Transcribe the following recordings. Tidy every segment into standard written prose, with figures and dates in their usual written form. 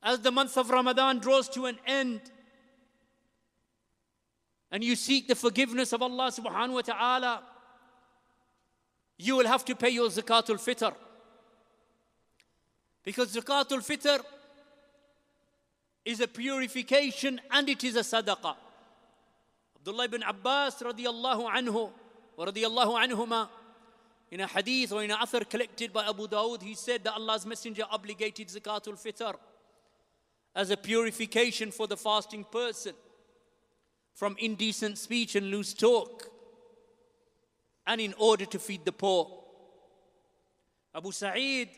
as the month of Ramadan draws to an end, and you seek the forgiveness of Allah subhanahu wa ta'ala, you will have to pay your Zakāt-ul-fiṭr. Because Zakāt-ul-fiṭr is a purification and it is a sadaqah. Abdullah ibn Abbas radiyallahu anhu wa radiyallahu anhuma, in a hadith or in an athar collected by Abu Dawud, he said that Allah's Messenger obligated Zakāt-ul-fiṭr as a purification for the fasting person from indecent speech and loose talk, and in order to feed the poor. Abu Sa'id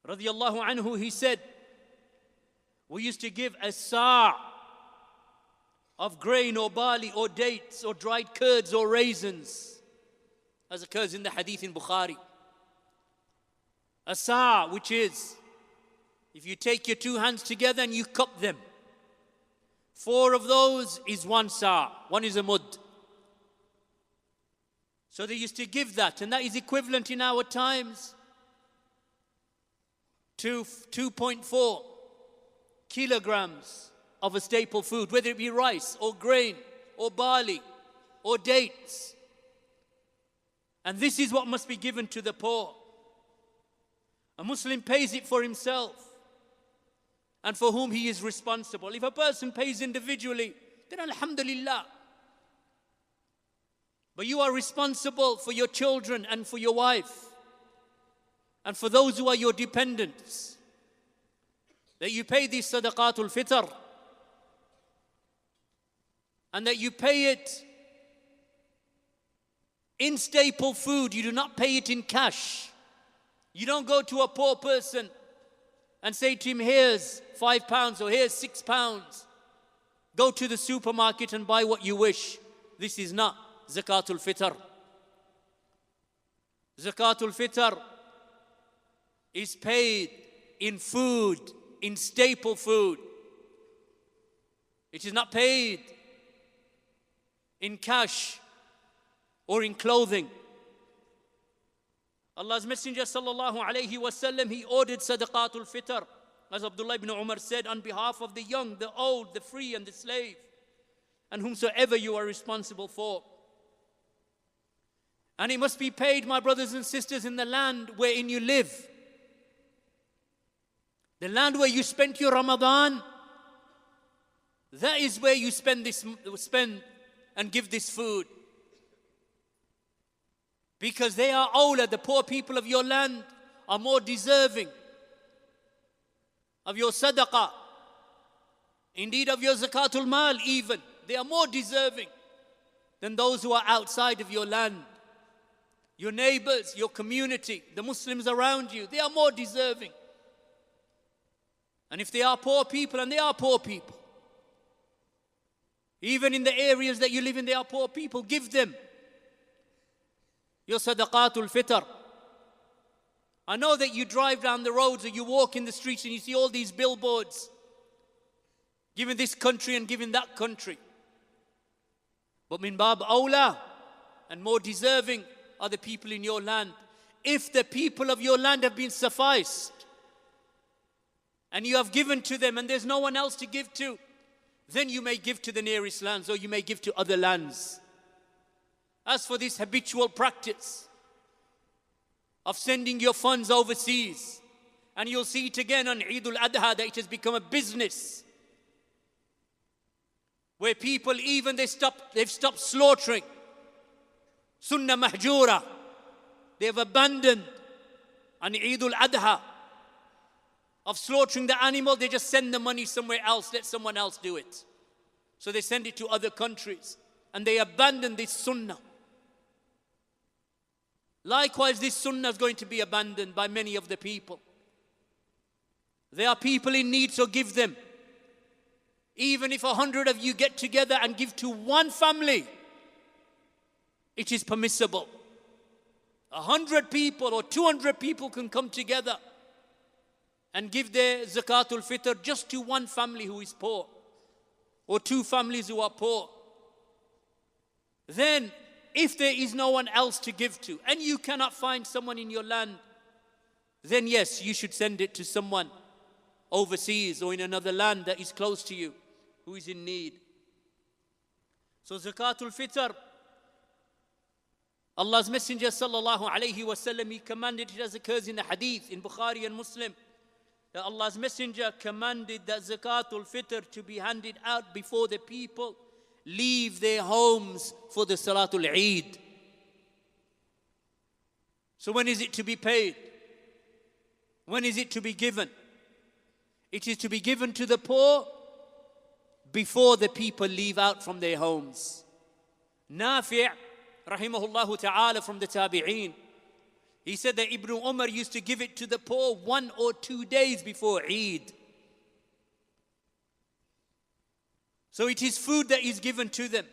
radiyallahu anhu, he said, we used to give a sa' of grain or barley or dates or dried curds or raisins, as occurs in the hadith in Bukhari. A sa', which is, if you take your two hands together and you cup them, 4 of those is 1 sa', 1 is a mud. So they used to give that, and that is equivalent in our times to 2.4 kilograms of a staple food, whether it be rice or grain or barley or dates. And this is what must be given to the poor. A Muslim pays it for himself and for whom he is responsible. If a person pays individually, then alhamdulillah. But you are responsible for your children and for your wife and for those who are your dependents, that you pay this Sadaqatul-Fitr and that you pay it in staple food. You do not pay it in cash. You don't go to a poor person and say to him, here's £5 or here's £6. Go to the supermarket and buy what you wish. This is not Zakāt-ul-Fiṭr. Zakāt-ul-Fiṭr is paid in food, in staple food. It is not paid in cash or in clothing. Allah's Messenger sallallahu alayhi wasallam, he ordered Sadaqatul-Fitr, as Abdullah ibn Umar said, on behalf of the young, the old, the free and the slave, and whomsoever you are responsible for. And it must be paid, my brothers and sisters, in the land wherein you live. The land where you spent your Ramadan, that is where you spend and give this food. Because they are awla, the poor people of your land are more deserving of your sadaqah, indeed of your zakatul mal even. They are more deserving than those who are outside of your land. Your neighbors, your community, the Muslims around you, they are more deserving. And if they are poor people, and they are poor people, even in the areas that you live in, they are poor people, give them your Sadaqatul-Fitr. I know that you drive down the roads or you walk in the streets and you see all these billboards, giving this country and giving that country. But min bab awla, and more deserving are the people in your land. If the people of your land have been sufficed and you have given to them and there's no one else to give to, then you may give to the nearest lands or you may give to other lands. As for this habitual practice of sending your funds overseas, and you'll see it again on Eid al-Adha, that it has become a business where people even they've stopped slaughtering. Sunnah mahjura. They have abandoned on Eid al-Adha of slaughtering the animal. They just send the money somewhere else, let someone else do it. So they send it to other countries and they abandon this sunnah. Likewise, this sunnah is going to be abandoned by many of the people. There are people in need, so give them. Even if 100 of you get together and give to one family, it is permissible. 100 people or 200 people can come together and give their Zakāt-ul-Fitr just to one family who is poor, or 2 families who are poor. Then, if there is no one else to give to, and you cannot find someone in your land, then yes, you should send it to someone overseas or in another land that is close to you, who is in need. So Zakāt-ul-fiṭr, Allah's Messenger sallallahu alayhi wasallam, he commanded it as occurs in the hadith in Bukhari and Muslim, that Allah's Messenger commanded that Zakāt-ul-fiṭr to be handed out before the people leave their homes for the Salatul Eid. So when is it to be paid? When is it to be given? It is to be given to the poor before the people leave out from their homes. Nafi' rahimahullah ta'ala from the Tabi'een, he said that Ibn Umar used to give it to the poor 1 or 2 days before Eid. So it is food that is given to them.